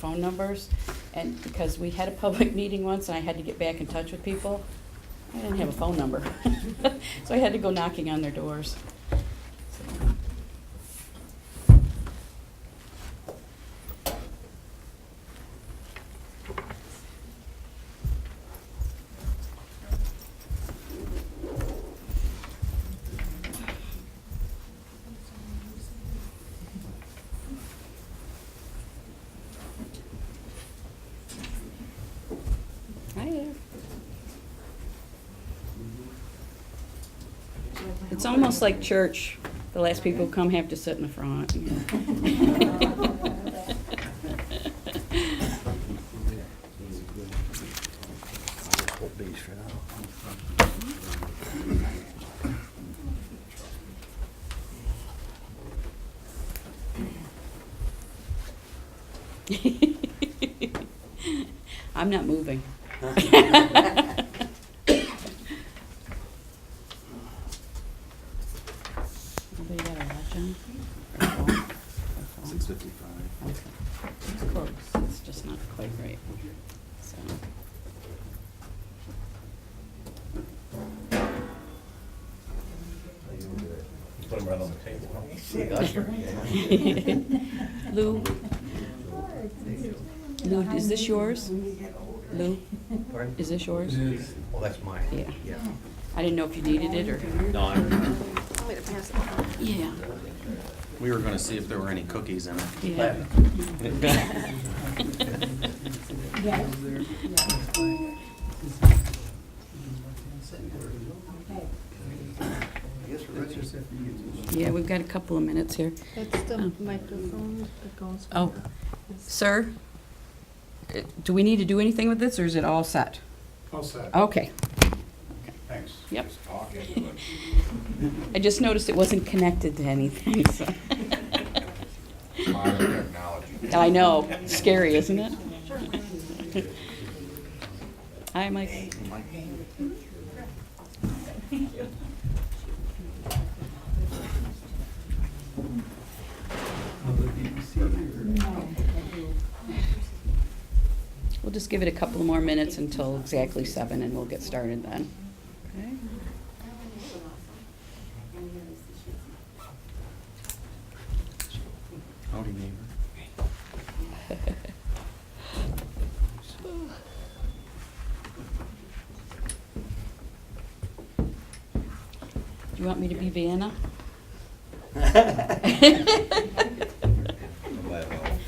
phone numbers, and because we had a public meeting once and I had to get back in touch with people, I didn't have a phone number. So I had to go knocking on their doors. So. Hi there. It's almost like church. The last people who come have to sit in the front. I'm not moving. Anybody got a watch on? Or phone? Or phone? 6:55. Okay. It's close. It's just not quite right. So. Put them right on the table. Lou? Lou, is this yours? Lou? Pardon? Is this yours? Well, that's mine. Yeah. I didn't know if you needed it or. No, I'm, Yeah. We were gonna see if there were any cookies in it. Yeah. Yeah, we've got a couple of minutes here. That's the Oh. microphone that goes. Oh, sir, do we need to do anything with this, or is it all set? All set. Okay. Thanks. Yep. Just talk into it. I just noticed it wasn't connected to anything, so. Modern technology. I know, scary, isn't it? Hi, Mike. We'll just give it a couple more minutes until exactly 7, and we'll get started then. Okay. Howdy, neighbor. Do you want me to be Vienna? I'll buy a vowel.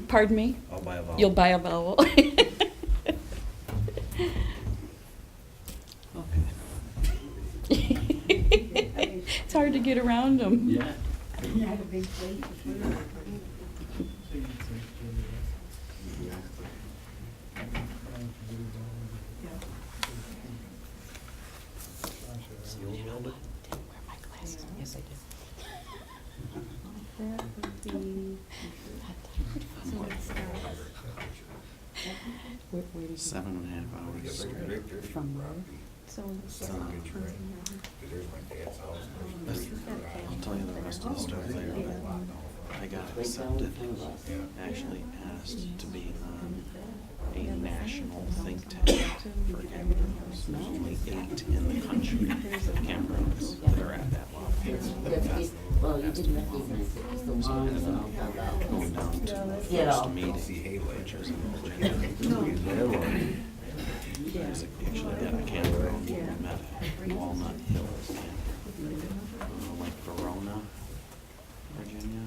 Pardon me? I'll buy a vowel. You'll buy a vowel. It's hard to get around them. Yeah. You emailed it? Didn't wear my glasses. Yes, I did. Where did you- 7.5 hours straight. From where? So. I'll tell you the rest of the story later, but I got accepted, actually asked to be on a national think tank for campgrounds. There's only 8 in the country campgrounds that are at that level. Well, you didn't recognize it because the So I lawn ended was all up dug out. going down to the Yeah. first meeting, which was in Virginia. It was actually at a campground we met at Walnut Hills campground, like Verona, Virginia.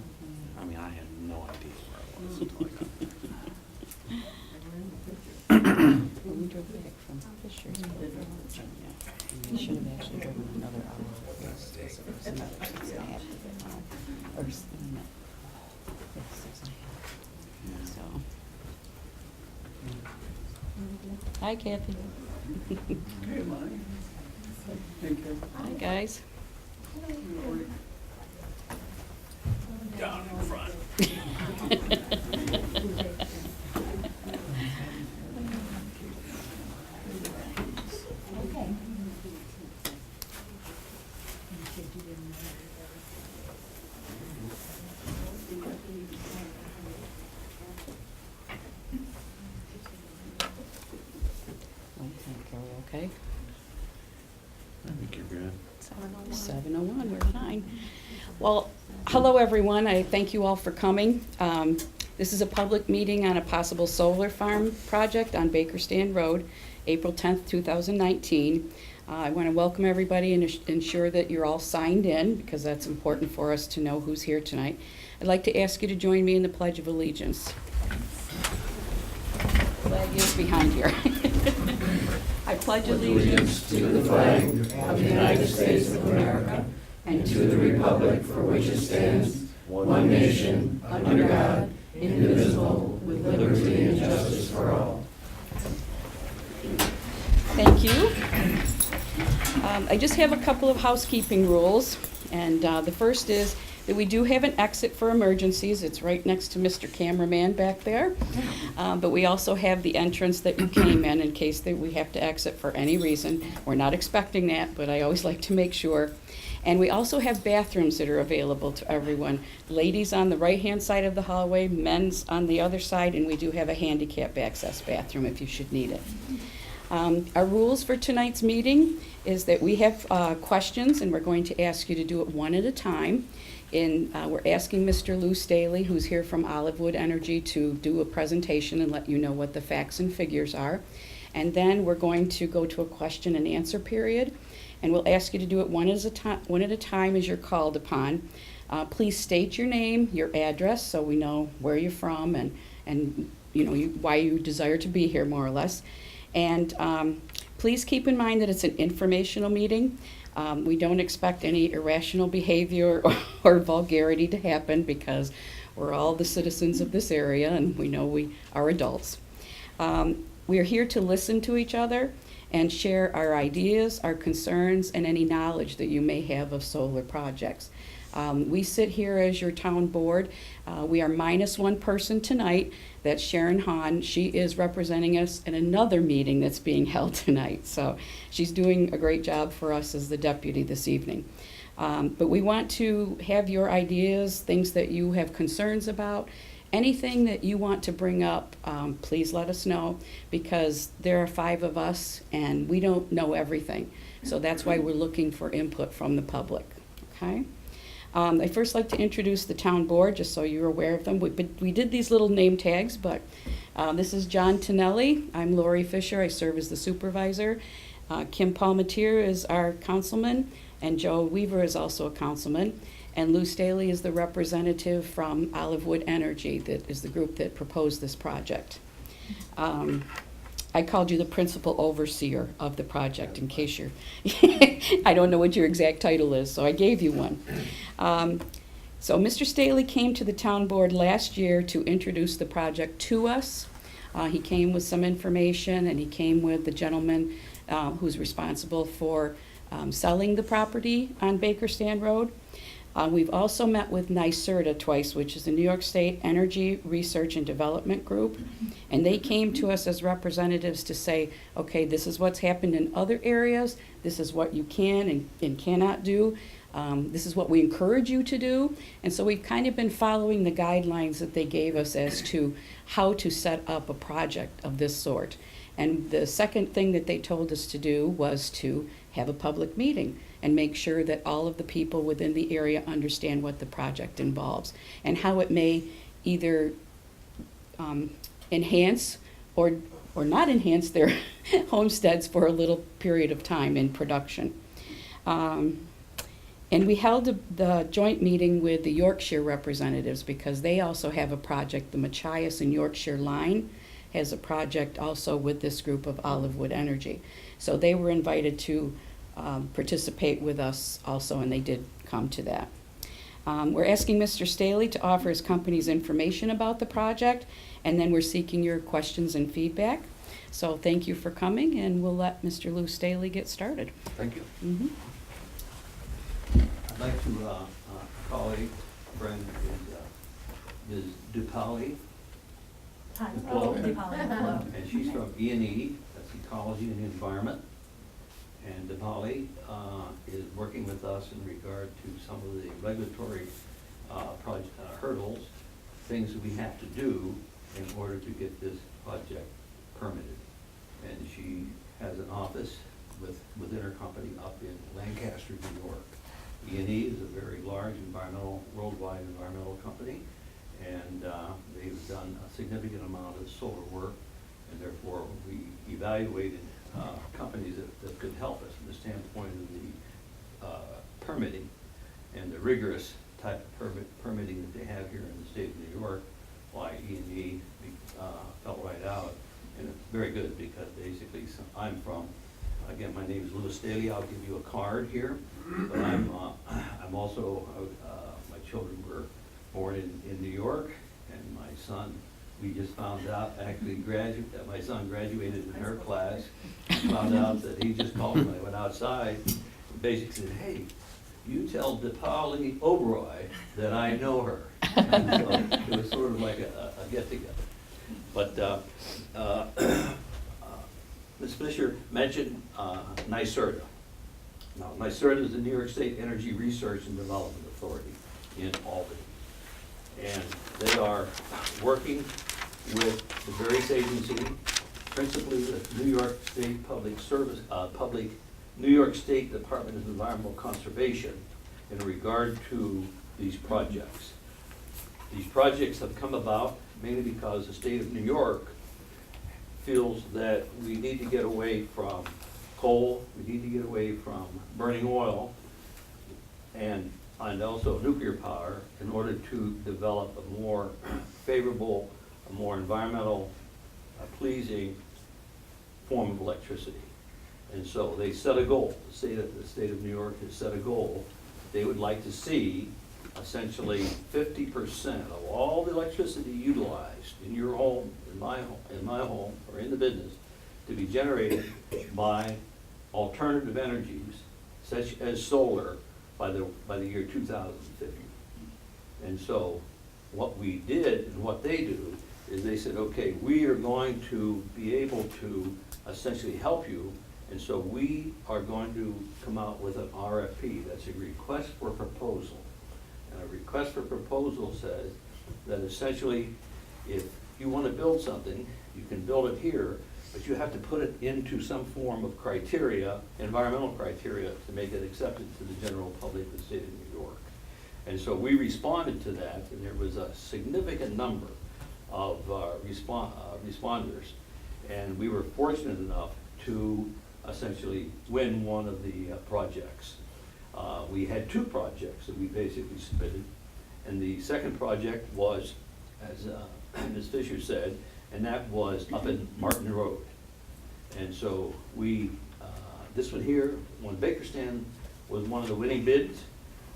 I mean, I had no idea where I was until I got there. When we drove back from Fisher's, Virginia, we should have actually driven another hour. Yes, it was another 6.5 to get home. Or, no, yeah, 6.5. Yeah. So. Hi, Kathy. Hey, Lonnie. Hey, Kevin. Hi, guys. Down in front. 7:01, we're fine. Well, hello everyone, I thank you all for coming. This is a public meeting on a possible solar farm project on Bakerstand Road, April 10th, 2019. I want to welcome everybody and ensure that you're all signed in, because that's important for us to know who's here tonight. I'd like to ask you to join me in the Pledge of Allegiance. Flag is behind here. I pledge allegiance to the flag of the United States of America and to the republic for which it stands, one nation, under God, indivisible, with liberty and justice for all. Thank you. I just have a couple of housekeeping rules, and the first is that we do have an exit for emergencies. It's right next to Mr. Cameraman back there. But we also have the entrance that you came in case that we have to exit for any reason. We're not expecting that, but I always like to make sure. And we also have bathrooms that are available to everyone. Ladies on the right-hand side of the hallway, men's on the other side, and we do have a handicap access bathroom if you should need it. Our rules for tonight's meeting is that we have questions, and we're going to ask you to do it one at a time. We're asking Mr. Lou Staley, who's here from Olivewood Energy, to do a presentation and let you know what the facts and figures are. And then we're going to go to a question and answer period, and we'll ask you to do it one at a time as you're called upon. Please state your name, your address, so we know where you're from and you know why you desire to be here, more or less. And please keep in mind that it's an informational meeting. We don't expect any irrational behavior or vulgarity to happen, because we're all the citizens of this area and we know we are adults. We are here to listen to each other and share our ideas, our concerns, and any knowledge that you may have of solar projects. We sit here as your town board. We are minus one person tonight. That's Sharon Hahn. She is representing us in another meeting that's being held tonight. So she's doing a great job for us as the deputy this evening. But we want to have your ideas, things that you have concerns about, anything that you want to bring up, please let us know, because there are 5 of us and we don't know everything. So that's why we're looking for input from the public, okay? I'd first like to introduce the town board, just so you're aware of them. We did these little name tags, but this is John Tonelli. I'm Lori Fisher. I serve as the supervisor. Kim Palmatier is our councilman, and Joe Weaver is also a councilman. And Lou Staley is the representative from Olivewood Energy, that is the group that proposed this project. I called you the principal overseer of the project in case you're, I don't know what your exact title is, so I gave you one. So Mr. Staley came to the town board last year to introduce the project to us. He came with some information, and he came with the gentleman who's responsible for selling the property on Bakerstand Road. We've also met with NYSERDA twice, which is the New York State Energy Research and Development Group, and they came to us as representatives to say, okay, this is what's happened in other areas, this is what you can and cannot do, this is what we encourage you to do, and so we've kind of been following the guidelines that they gave us as to how to set up a project of this sort. And the second thing that they told us to do was to have a public meeting and make sure that all of the people within the area understand what the project involves and how it may either enhance or not enhance their homesteads for a little period of time in production. And we held the joint meeting with the Yorkshire representatives, because they also have a project. The Machias and Yorkshire line has a project also with this group of Olivewood Energy. So they were invited to participate with us also, and they did come to that. We're asking Mr. Staley to offer his company's information about the project, and then we're seeking your questions and feedback. So thank you for coming, and we'll let Mr. Lou Staley get started. Thank you. Mm-hmm. I'd like to, a colleague, friend is Ms. DuPauli. Hi. Hello. Hello. And she's from E&E, that's Ecology and Environment. And DuPauli is working with us in regard to some of the regulatory hurdles, things that we have to do in order to get this project permitted. And she has an office within her company up in Lancaster, New York. E&E is a very large worldwide environmental company, and they've done a significant amount of solar work, and therefore we evaluated companies that could help us from the standpoint of the permitting and the rigorous type of permitting that they have here in the state of New York. Why E&E fell right out, and it's very good because basically I'm from, again, my name is Louis Staley. I'll give you a card here, but I'm also, my children were born in New York, and my son, we just found out, actually that my son graduated in her class. Found out that he just called me when I went outside, and basically said, hey, you tell DePauli Oberoi that I know her. And so it was sort of like a get-together. But Ms. Fisher mentioned NYSERDA. Now, NYSERDA is the New York State Energy Research and Development Authority in Albany. And they are working with the various agencies, principally the New York State New York State Department of Environmental Conservation in regard to these projects. These projects have come about mainly because the state of New York feels that we need to get away from coal, we need to get away from burning oil, and also nuclear power in order to develop a more favorable, a more environmental pleasing form of electricity. And so they set a goal. The state of New York has set a goal. They would like to see essentially 50% of all the electricity utilized in your home, in my home, or in the business, to be generated by alternative energies such as solar by the year 2050. And so what we did and what they do is they said, okay, we are going to be able to essentially help you. And so we are going to come out with an RFP, that's a request for proposal. And a request for proposal says that essentially if you want to build something, you can build it here, but you have to put it into some form of criteria, environmental criteria, to make it accepted to the general public of the state of New York. And so we responded to that, and there was a significant number of responders, and we were fortunate enough to essentially win one of the projects. We had two projects that we basically submitted, and the second project was, as Ms. Fisher said, and that was up in Martin Road. And so we, this one here, when Bakerstand was one of the winning bids,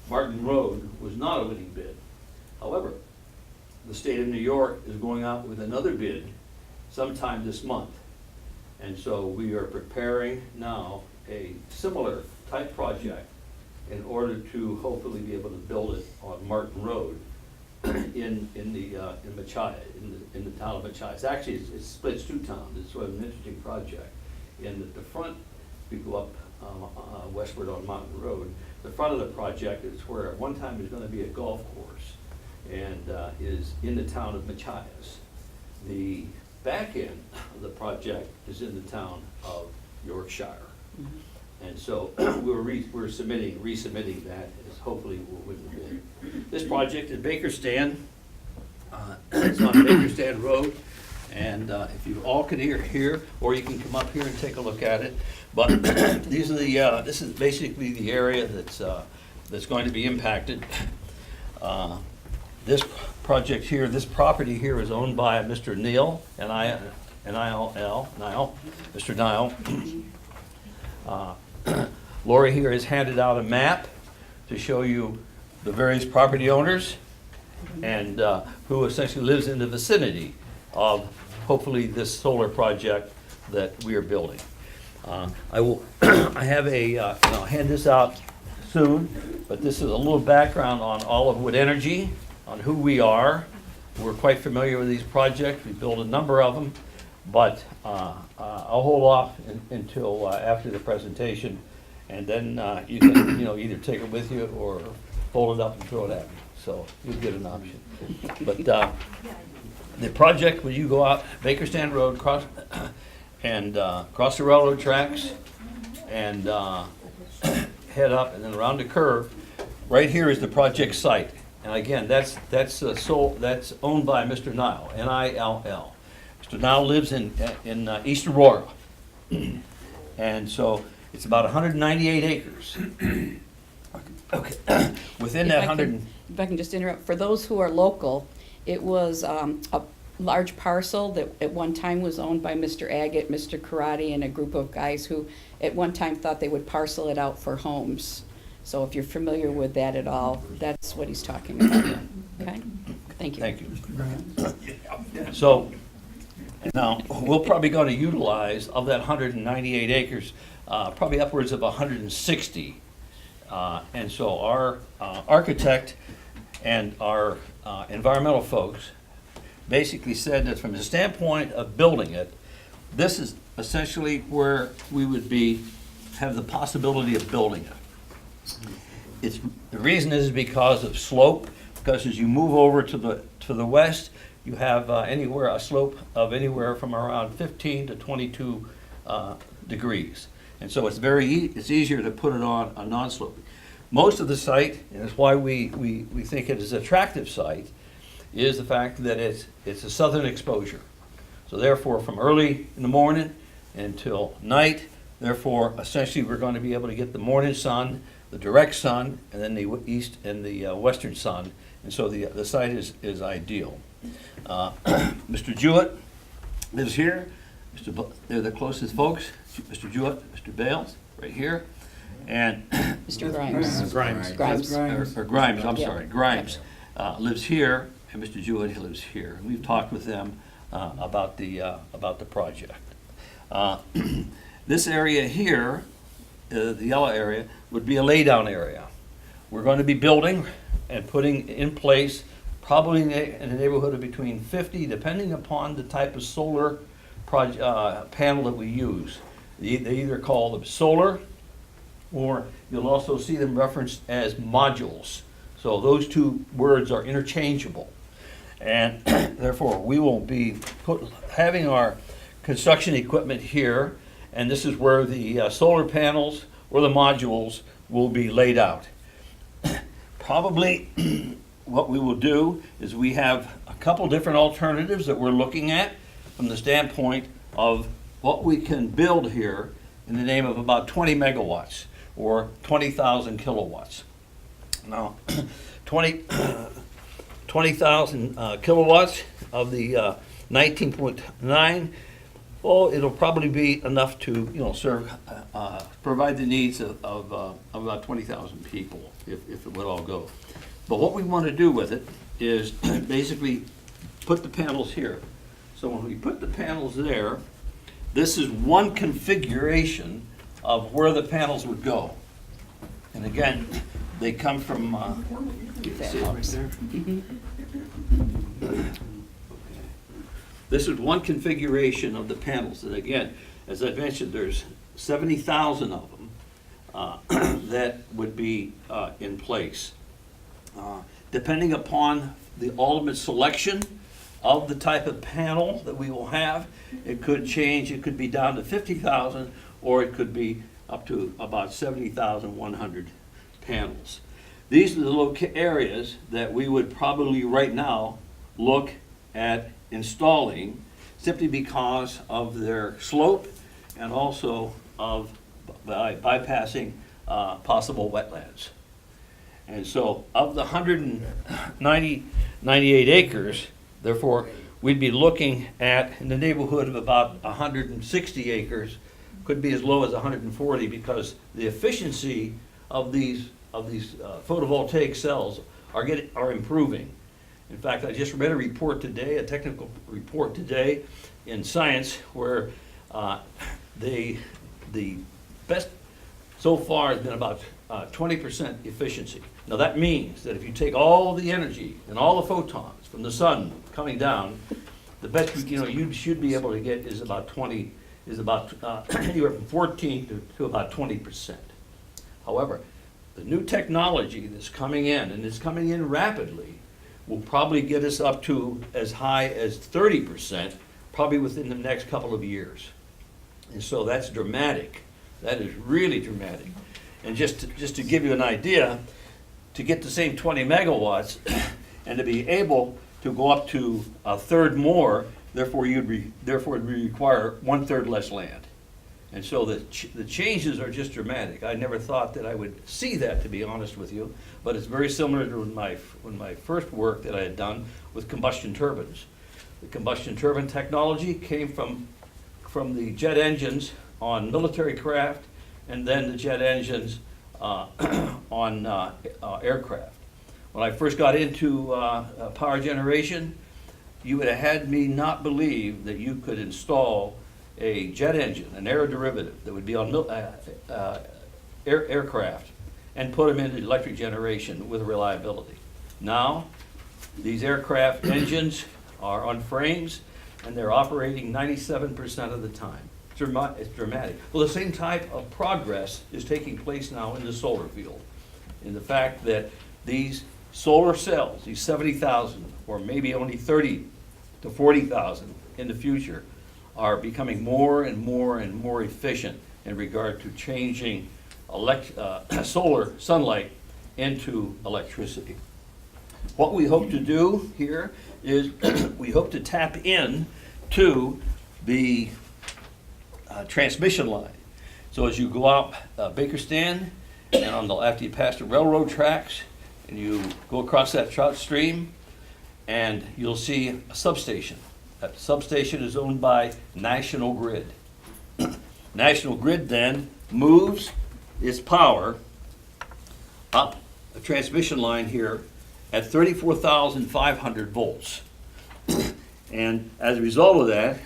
Martin Road was not a winning bid. However, the state of New York is going out with another bid sometime this month. And so we are preparing now a similar type project in order to hopefully be able to build it on Martin Road in Machias, in the town of Machias. Actually, it splits two towns. It's sort of an interesting project. In the front, we go up westward on Mountain Road. The front of the project is where at one time there's going to be a golf course, and is in the town of Machias. The back end of the project is in the town of Yorkshire. Mm-hmm. And so we're resubmitting that, as hopefully we'll win the bid. This project is Bakerstand. It's on Bakerstand Road, and if you all can hear here, or you can come up here and take a look at it. But these are the this is basically the area that's going to be impacted. This project here, this property here is owned by Mr. Neil, N-I-L-L, Mr. Nile. Lori here has handed out a map to show you the various property owners and who essentially lives in the vicinity of hopefully this solar project that we are building. I have and I'll hand this out soon, but this is a little background on all of Wood Energy, on who we are. We're quite familiar with these projects. We built a number of them, but I'll hold off until after the presentation, and then you can either take it with you or fold it up and throw it at me. So you'll get an option. But the project, when you go out Bakerstand Road, cross the railroad tracks, and head up and then around the curve, right here is the project site. And again, that's owned by Mr. Nile, N-I-L-L. Mr. Nile lives in East Aurora. And so it's about 198 acres. Okay, within that 100. If I can just interrupt, for those who are local, it was a large parcel that at one time was owned by Mr. Agate, Mr. Karate, and a group of guys who at one time thought they would parcel it out for homes. So if you're familiar with that at all, that's what he's talking about. Okay? Thank you. Thank you. So now, we're probably going to utilize, of that 198 acres, probably upwards of 160. And so our architect and our environmental folks basically said that from the standpoint of building it, this is essentially where we would have the possibility of building it. The reason is because of slope, because as you move over to the west, you have a slope of anywhere from around 15 to 22 degrees. And so it's easier to put it on a non-sloping. Most of the site, and that's why we think it is an attractive site, is the fact that it's a southern exposure. So therefore, from early in the morning until night, therefore, essentially, we're going to be able to get the morning sun, the direct sun, and then the east and the western sun. And so the site is ideal. Mr. Jewett lives here. They're the closest folks. Mr. Jewett, Mr. Bales, right here. And Mr. Grimes. Grimes, I'm Yeah. sorry, Grimes lives here, and Mr. Jewett lives here. And we've talked with them about the project. This area here, the yellow area, would be a laydown area. We're going to be building and putting in place probably in the neighborhood of between 50, depending upon the type of solar panel that we use. They either call them solar, or you'll also see them referenced as modules. So those two words are interchangeable. And therefore, we will be having our construction equipment here, and this is where the solar panels or the modules will be laid out. Probably what we will do is we have a couple different alternatives that we're looking at from the standpoint of what we can build here in the name of about 20 megawatts or 20,000 kilowatts. Now, 20,000 kilowatts of the 19.9, well, it'll probably be enough to, provide the needs of about 20,000 people if it would all go. But what we want to do with it is basically put the panels here. So when we put the panels there, this is one configuration of where the panels would go. And again, they come from, see it right there? This is one configuration of the panels. And again, as I mentioned, there's 70,000 of them that would be in place. Depending upon the ultimate selection of the type of panel that we will have, it could change. It could be down to 50,000, or it could be up to about 70,100 panels. These are the areas that we would probably right now look at installing, simply because of their slope and also of bypassing possible wetlands. And so of the 198 acres, therefore, we'd be looking at in the neighborhood of about 160 acres, could be as low as 140, because the efficiency of these photovoltaic cells are improving. In fact, I just read a report today, a technical report today in Science, where the best so far has been about 20% efficiency. Now that means that if you take all the energy and all the photons from the sun coming down, the best you should be able to get is about anywhere from 14 to about 20%. However, the new technology that's coming in, and it's coming in rapidly, will probably get us up to as high as 30%, probably within the next couple of years. And so that's dramatic. That is really dramatic. And just to give you an idea, to get the same 20 megawatts and to be able to go up to a third more, therefore it'd require 1/3 less land. And so the changes are just dramatic. I never thought that I would see that, to be honest with you, but it's very similar to when my first work that I had done with combustion turbines. The combustion turbine technology came from the jet engines on military craft, and then the jet engines on aircraft. When I first got into power generation, you would have had me not believe that you could install a jet engine, an aeroderivative that would be on aircraft, and put them into electric generation with reliability. Now, these aircraft engines are on frames, and they're operating 97% of the time. It's dramatic. Well, the same type of progress is taking place now in the solar field, in the fact that these solar cells, these 70,000, or maybe only 30 to 40,000 in the future, are becoming more and more and more efficient in regard to changing solar sunlight into electricity. What we hope to do here is we hope to tap in to the transmission line. So as you go out Bakerstand, and after you pass the railroad tracks, and you go across that trout stream, and you'll see a substation. That substation is owned by National Grid. National Grid then moves its power up a transmission line here at 34,500 volts. And as a result of that,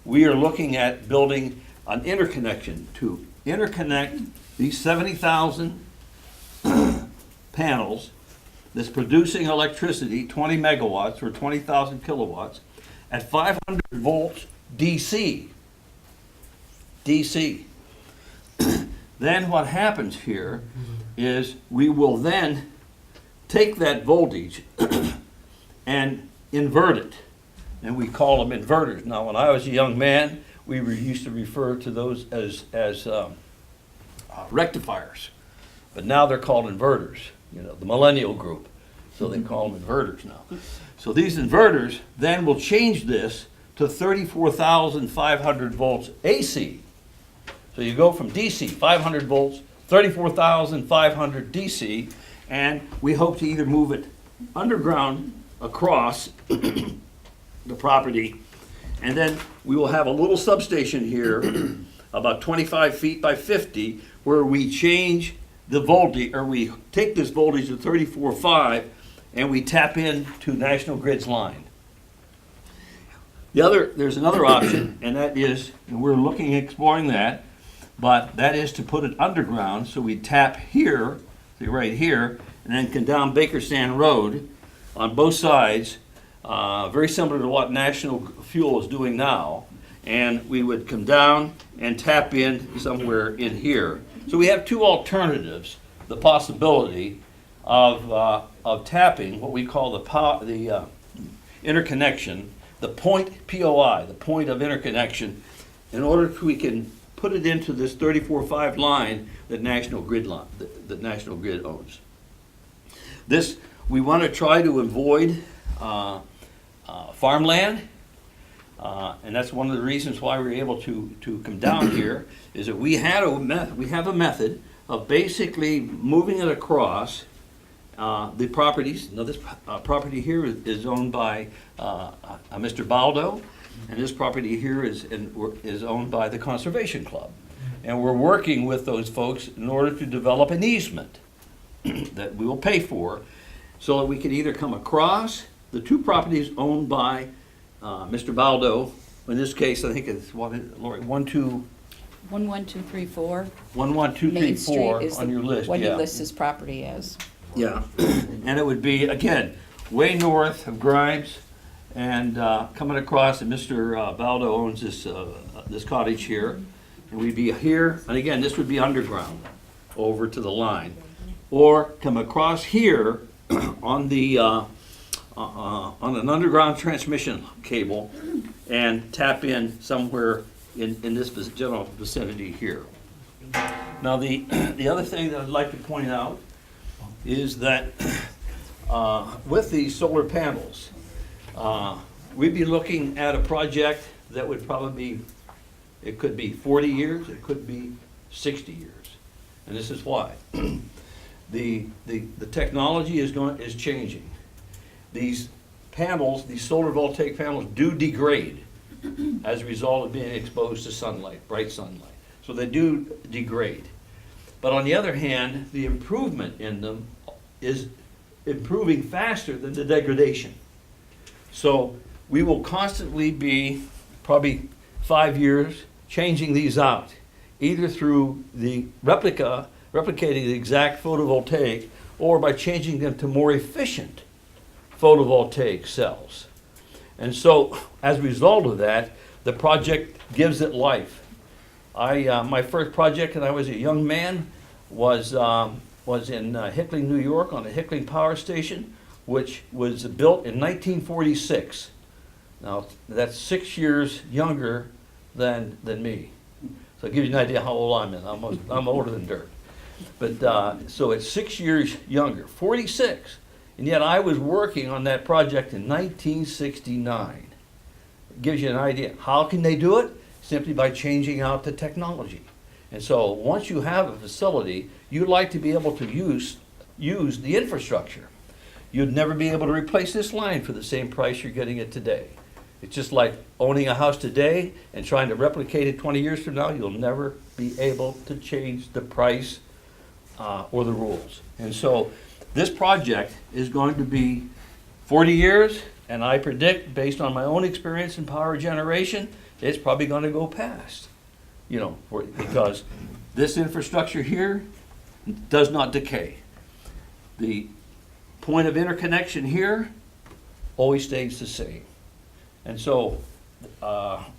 we are looking at building an interconnection to interconnect these 70,000 panels that's producing electricity, 20 megawatts or 20,000 kilowatts, at 500 volts DC. DC. Then what happens here is we will then take that voltage and invert it. And we call them inverters. Now, when I was a young man, we used to refer to those as rectifiers. But now they're called inverters, the millennial group. So they call them inverters now. So these inverters then will change this to 34,500 volts AC. So you go from DC, 500 volts, 34,500 DC, and we hope to either move it underground across the property, and then we will have a little substation here about 25 feet by 50 where we change the voltage, or we take this voltage to 34.5 and we tap into National Grid's line. There's another option, and that is, and we're looking at exploring that, but that is to put it underground. So we tap here, see right here, and then come down Bakerstand Road on both sides, very similar to what National Fuel is doing now. And we would come down and tap in somewhere in here. So we have two alternatives: the possibility of tapping what we call the interconnection, the point POI, the point of interconnection, in order we can put it into this 34.5 line that National Grid owns. This, we want to try to avoid farmland, and that's one of the reasons why we were able to come down here, is that we have a method of basically moving it across the properties. Now this property here is owned by Mr. Baldo, and this property here is owned by the Conservation Club. And we're working with those folks in order to develop an easement that we will pay for, so that we can either come across the two properties owned by Mr. Baldo. In this case, I think it's Lori, 11234. 11234 Main Street is on your list. what he yeah. lists his property as. Yeah, and it would be, again, way north of Grimes, and coming across, and Mr. Baldo owns this cottage here, and we'd be here, and again, this would be underground, over to the line. Or come across here on an underground transmission cable and tap in somewhere in this general vicinity here. Now, the other thing that I'd like to point out is that with these solar panels, we'd be looking at a project that would probably be, it could be 40 years, it could be 60 years. And this is why. The technology is changing. These panels, these solar voltaic panels do degrade as a result of being exposed to sunlight, bright sunlight. So they do degrade. But on the other hand, the improvement in them is improving faster than the degradation. So we will constantly be, probably 5 years, changing these out, either through the replicating the exact photovoltaic, or by changing them to more efficient photovoltaic cells. And so, as a result of that, the project gives it life. My first project, when I was a young man, was in Hickling, New York, on the Hickling Power Station, which was built in 1946. Now, that's 6 years younger than me. So it gives you an idea how old I'm. I'm older than dirt. But so it's 6 years younger, 46. And yet I was working on that project in 1969. It gives you an idea. How can they do it? Simply by changing out the technology. And so once you have a facility, you'd like to be able to use the infrastructure. You'd never be able to replace this line for the same price you're getting it today. It's just like owning a house today and trying to replicate it 20 years from now. You'll never be able to change the price or the rules. And so this project is going to be 40 years, and I predict, based on my own experience in power generation, it's probably going to go past, because this infrastructure here does not decay. The point of interconnection here always stays the same. And so,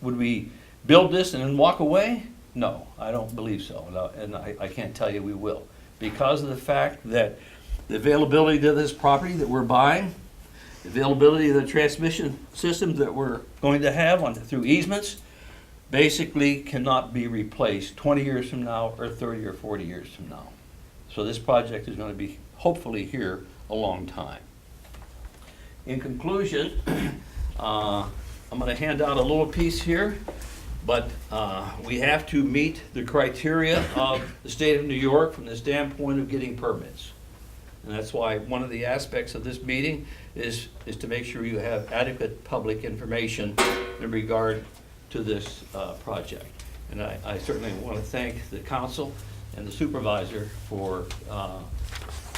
would we build this and then walk away? No, I don't believe so, and I can't tell you we will. Because of the fact that the availability of this property that we're buying, the availability of the transmission systems that we're going to have through easements, basically cannot be replaced 20 years from now or 30 or 40 years from now. So this project is going to be hopefully here a long time. In conclusion, I'm going to hand out a little piece here, but we have to meet the criteria of the state of New York from the standpoint of getting permits. And that's why one of the aspects of this meeting is to make sure you have adequate public information in regard to this project. And I certainly want to thank the council and the supervisor for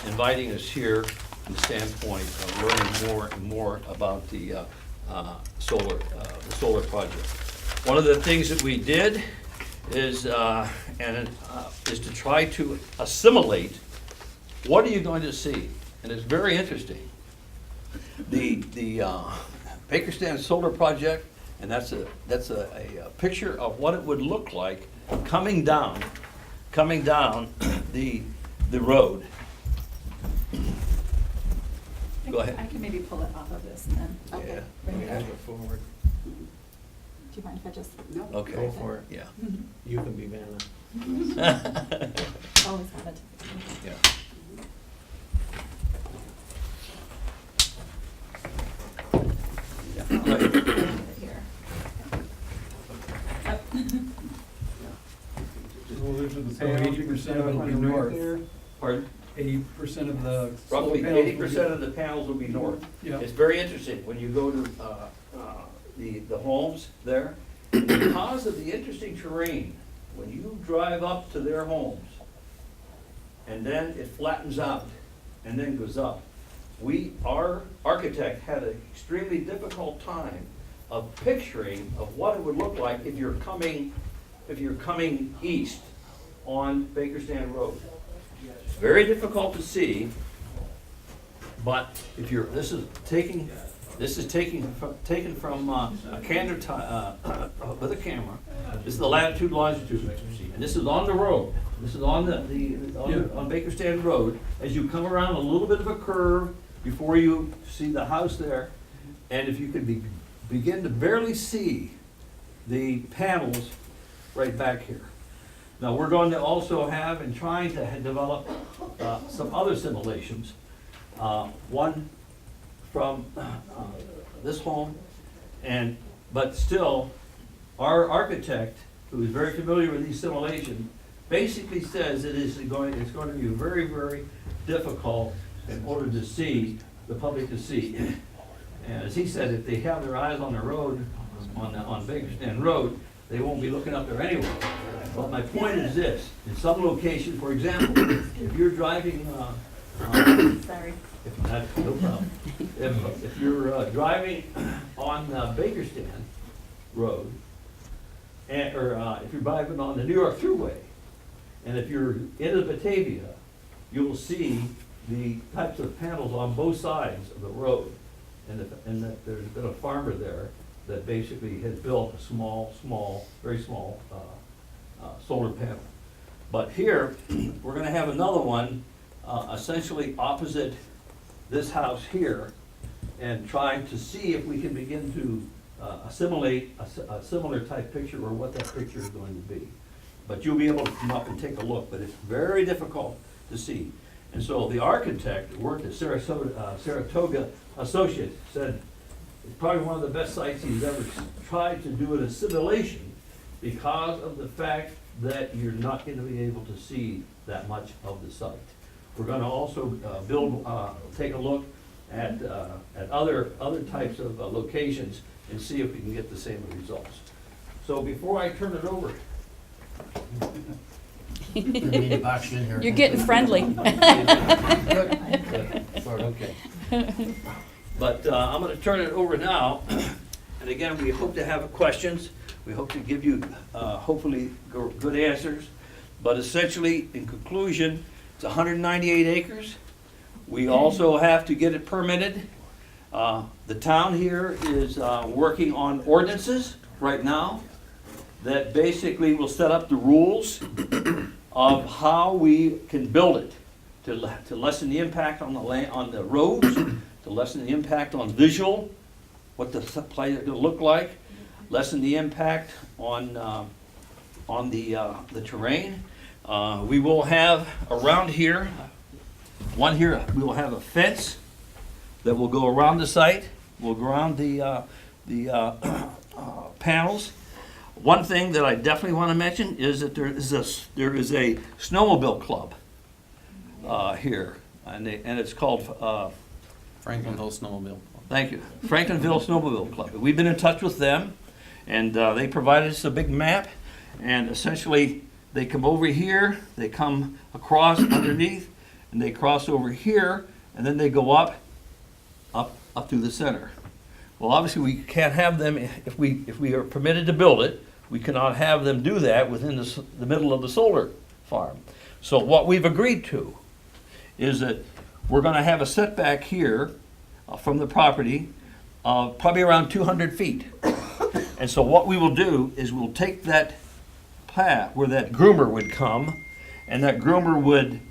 inviting us here from the standpoint of learning more and more about the solar project. One of the things that we did is to try to assimilate what are you going to see, and it's very interesting. The Bakerstand Solar project, and that's a picture of what it would look like coming down the road. Go ahead. I can maybe pull it off of this and then. Okay. Bring it up. forward. Do you mind if I just? No. Okay. Go for it. Yeah. You can be Vanna. Always wanted to. Yeah. Yeah. Right. Here. Well, those are the panels, 80% of it will be north. Pardon? 80% of the solar Roughly panels will be- 80% of the panels will be north. Yeah. It's very interesting, when you go to the homes there, because of the interesting terrain, when you drive up to their homes, and then it flattens out, and then goes up, our architect had an extremely difficult time of picturing of what it would look like if you're coming east on Bakerstand Road. It's very difficult to see, but if you're, this is taken from a candor with a camera. This is the latitude, longitude, and this is on the road. This is on on Bakerstand Road. As you come around a little bit of a curve before you see the house there, and if you could begin to barely see the panels right back here. Now, we're going to also have, and trying to develop some other simulations. One from this home, but still, our architect, who is very familiar with these simulations, basically says it's going to be very, very difficult in order to see, the public to see. And as he said, if they have their eyes on the road, on Bakerstand Road, they won't be looking up there anyway. But my point is this, in some locations, for example, if you're driving, Sorry. no problem. If you're driving on Bakerstand Road, or if you're driving on the New York Thruway, and if you're into Batavia, you'll see the types of panels on both sides of the road. And that there's been a farmer there that basically has built a very small solar panel. But here, we're gonna have another one essentially opposite this house here, and trying to see if we can begin to assimilate a similar type picture, or what that picture is going to be. But you'll be able to come up and take a look, but it's very difficult to see. And so the architect who worked at Saratoga Associates said it's probably one of the best sites he's ever tried to do an assimilation, because of the fact that you're not going to be able to see that much of the site. We're going to also take a look at other types of locations and see if we can get the same results. So before I turn it over, You're getting friendly. Okay. but I'm going to turn it over now. And again, we hope to have questions. We hope to give you hopefully good answers. But essentially, in conclusion, it's 198 acres. We also have to get it permitted. The town here is working on ordinances right now that basically will set up the rules of how we can build it to lessen the impact on the land, on the roads, to lessen the impact on visual, what the place will look like, lessen the impact on the terrain. We will have around here, we will have a fence that will go around the site, will go around the panels. One thing that I definitely want to mention is that there is a snowmobile club here, and it's called Franklinville Snowmobile. Thank you, Franklinville Snowmobile Club. We've been in touch with them, and they provided us a big map, and essentially they come over here, they come across underneath, and they cross over here, and then they go up through the center. Well, obviously we can't have them if we are permitted to build it. We cannot have them do that within the middle of the solar farm. So what we've agreed to is that we're going to have a setback here from the property of probably around 200 feet. And so what we will do is we'll take that path where that groomer would come, and that groomer would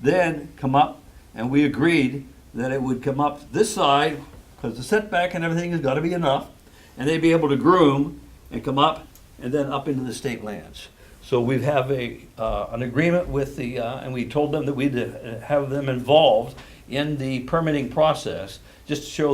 then come up, and we agreed that it would come up this side, because the setback and everything has got to be enough, and they'd be able to groom and come up and then up into the state lands. So we have an agreement with and we told them that we'd have them involved in the permitting process, just to show